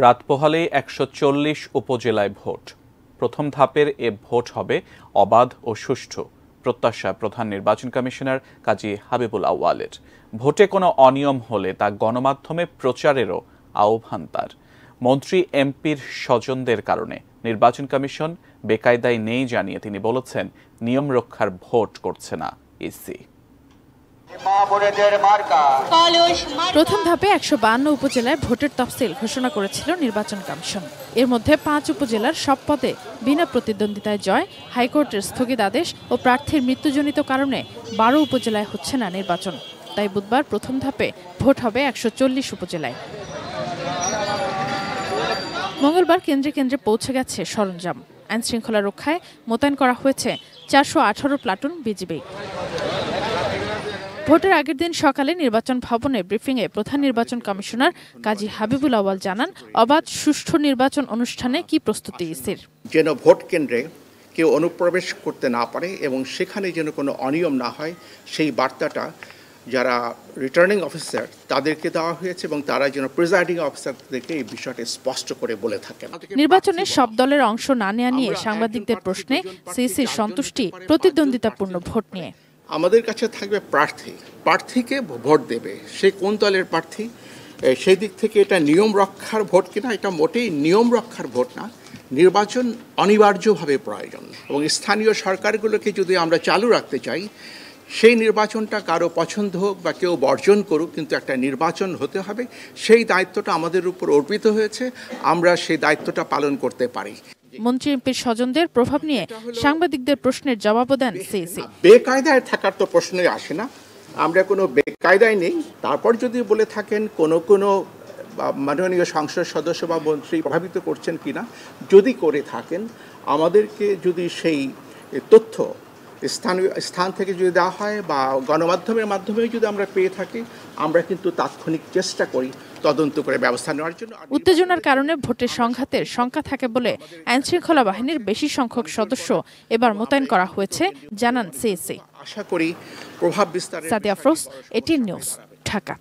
রাত পোহালেই ১৪০ উপজেলায় ভোট। প্রথম ধাপের এ ভোট হবে অবাধ ও সুষ্ঠু, প্রত্যাশা প্রধান নির্বাচন কমিশনার কাজী হাবিবুল আউয়ালের। ভোটে কোনো অনিয়ম হলে তা গণমাধ্যমে প্রচারেরও আহ্বান তার। মন্ত্রী এমপির স্বজনদের কারণে নির্বাচন কমিশন বেকায়দায় নেই জানিয়ে তিনি বলেছেন, নিয়ম রক্ষার ভোট করছে না ইসি। প্রথম ধাপে ১৫২ উপজেলায় ভোটের তফসিল ঘোষণা করেছিল নির্বাচন কমিশন। এর মধ্যে ৫ উপজেলার সব পদে বিনা প্রতিদ্বন্দ্বিতায় জয়, হাইকোর্টের স্থগিতাদেশ ও প্রার্থীর মৃত্যুজনিত কারণে ১২ উপজেলায় হচ্ছে না নির্বাচন। তাই বুধবার প্রথম ধাপে ভোট হবে ১৪০ উপজেলায়। মঙ্গলবার কেন্দ্রে কেন্দ্রে পৌঁছে গেছে সরঞ্জাম। আইনশৃঙ্খলা রক্ষায় মোতায়েন করা হয়েছে ৪১৮ প্লাটুন বিজিবি। ভোটের আগের দিন সকালে নির্বাচন ভবনে ব্রিফিংয়ে প্রধান নির্বাচন কমিশনার কাজী হাবিবুল আউয়াল জানান, অবাধ সুষ্ঠু নির্বাচন অনুষ্ঠানে কি প্রস্তুতি ইসির। যেন ভোট কেন্দ্রে কেউ অনুপ্রবেশ করতে না পারে এবং সেখানে যেন কোনো অনিয়ম না হয়, সেই বার্তাটা যারা রিটার্নিং অফিসার তাদেরকে দেওয়া হয়েছে এবং তারা যেন প্রিজাইডিং অফিসারদেরকে এই বিষয়টা স্পষ্ট করে বলে থাকেন। নির্বাচনে সব দলের অংশ না নেওয়া নিয়ে সাংবাদিকদের প্রশ্নে সিইসির সন্তুষ্টি প্রতিদ্বন্দ্বিতাপূর্ণ ভোট নিয়ে। আমাদের কাছে থাকবে প্রার্থীকে ভোট দেবে, সে কোন দলের প্রার্থী, সেই দিক থেকে এটা নিয়ম রক্ষার ভোট কিনা, এটা মোটেই নিয়ম রক্ষার ভোট না। নির্বাচন অনিবার্যভাবে প্রয়োজন এবং স্থানীয় সরকারগুলোকে যদি আমরা চালু রাখতে চাই, সেই নির্বাচনটা কারো পছন্দ হোক বা কেউ বর্জন করুক, কিন্তু একটা নির্বাচন হতে হবে। সেই দায়িত্বটা আমাদের উপর অর্পিত হয়েছে, আমরা সেই দায়িত্বটা পালন করতে পারি। মন্ত্রী এমপির স্বজনদের প্রভাব নিয়ে সাংবাদিকদের প্রশ্নের জবাবও দেন সিইসি। বেকায়দায় থাকার তো প্রশ্নই আসে না, আমরা কোনো বেকায়দায় নেই। তারপর যদি বলে থাকেন কোনো মাননীয় সংসদ সদস্য বা মন্ত্রী প্রভাবিত করছেন কিনা, যদি করে থাকেন আমাদেরকে যদি সেই তথ্য স্থান থেকে যদি দেওয়া হয় বা গণমাধ্যমের মাধ্যমে যদি আমরা পেয়ে থাকি, আমরা কিন্তু তাৎক্ষণিক চেষ্টা করি তদন্ত করে ব্যবস্থা নেওয়ার জন্য। উত্তেজনার কারণে ভোটের সংঘাতের শঙ্কা থাকে বলে আইনশৃঙ্খলা বাহিনীর বেশি সংখ্যক সদস্য এবার মোতায়েন করা হয়েছে জানান সিইসি। আশা করি প্রভাব বিস্তার। Sadia Afroz, ATN news, Dhaka.